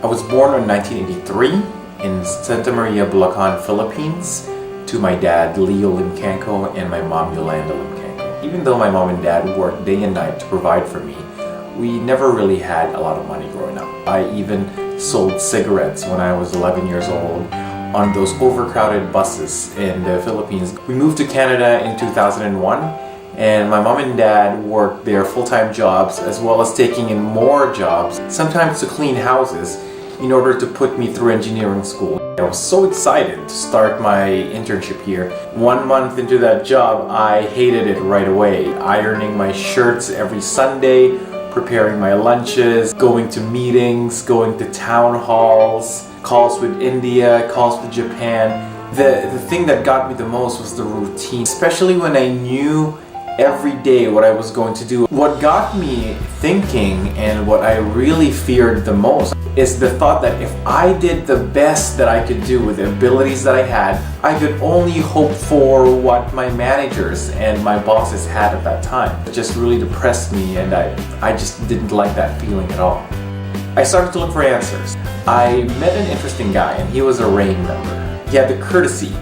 I was born in 1983 in Santa Maria, Bulacan, Philippines, to my dad, Leo Limcanco, and my mom, Yolanda Limcanco. Even though my mom and dad worked day and night to provide for me, we never really had a lot of money growing up. I even sold cigarettes when I was 11 years old on those overcrowded buses in the Philippines. We moved to Canada in 2001, and my mom and dad worked their full-time jobs as well as taking in more jobs, sometimes to clean houses, in order to put me through engineering school. I was so excited to start my internship here. 1 month into that job, I hated it right away. Ironing my shirts every Sunday, preparing my lunches, going to meetings, going to town halls, calls with India, calls with Japan. The thing that got me the most was the routine, especially when I knew every day what I was going to do. What got me thinking and what I really feared the most is the thought that if I did the best that I could do with the abilities that I had, I could only hope for what my managers and my bosses had at that time. It just really depressed me, and I just didn't like that feeling at all. I started to look for answers. I met an interesting guy, and he was a RAIN member. He had the courtesy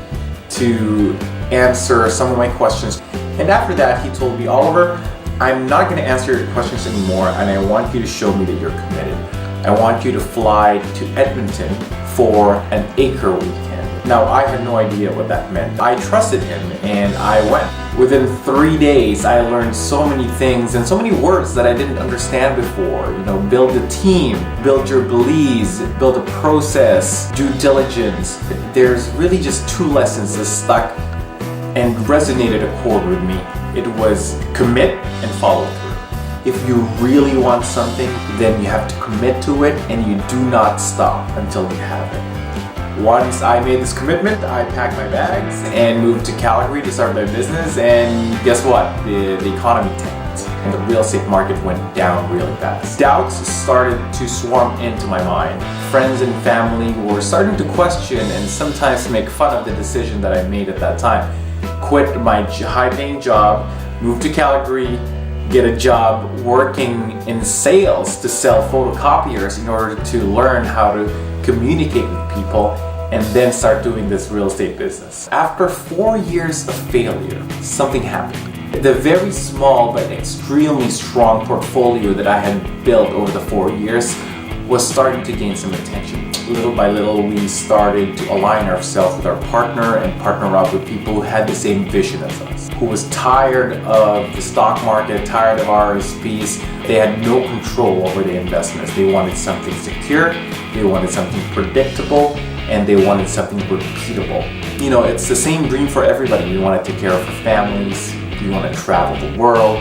to answer some of my questions. And after that, he told me, "Oliver, I'm not going to answer your questions anymore, and I want you to show me that you're committed. I want you to fly to Edmonton for an acre weekend." Now, I had no idea what that meant. I trusted him, and I went. Within 3 days, I learned so many things and so many words that I didn't understand before. Build a team, build your beliefs, build a process, due diligence. There's really just 2 lessons that stuck and resonated a chord with me. It was commit and follow through. If you really want something, then you have to commit to it, and you do not stop until you have it. Once I made this commitment, I packed my bags and moved to Calgary to start my business, and guess what? The economy tanked, and the real estate market went down really fast. Doubts started to swarm into my mind. Friends and family were starting to question and sometimes make fun of the decision that I made at that time. Quit my high-paying job, move to Calgary, get a job working in sales to sell photocopiers in order to learn how to communicate with people, and then start doing this real estate business. After 4 years of failure, something happened. The very small but extremely strong portfolio that I had built over the 4 years was starting to gain some attention. Little by little, we started to align ourselves with our partner and partner up with people who had the same vision as us, who was tired of the stock market, tired of RSPs. They had no control over the investments. They wanted something secure, they wanted something predictable, and they wanted something repeatable. It's the same dream for everybody. We want to take care of our families, we want to travel the world,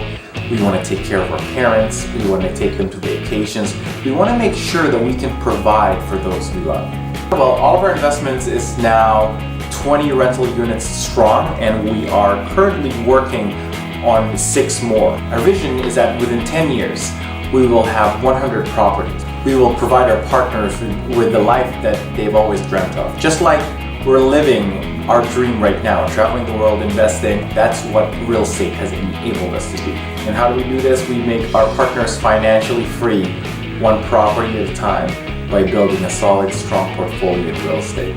we want to take care of our parents, we want to take them to vacations. We want to make sure that we can provide for those we love. Well, all of our investments is now 20 rental units strong, and we are currently working on 6 more. Our vision is that within 10 years, we will have 100 properties. We will provide our partners with the life that they've always dreamt of. Just like we're living our dream right now, traveling the world, investing. That's what real estate has enabled us to do. And how do we do this? We make our partners financially free, one property at a time, by building a solid, strong portfolio in real estate.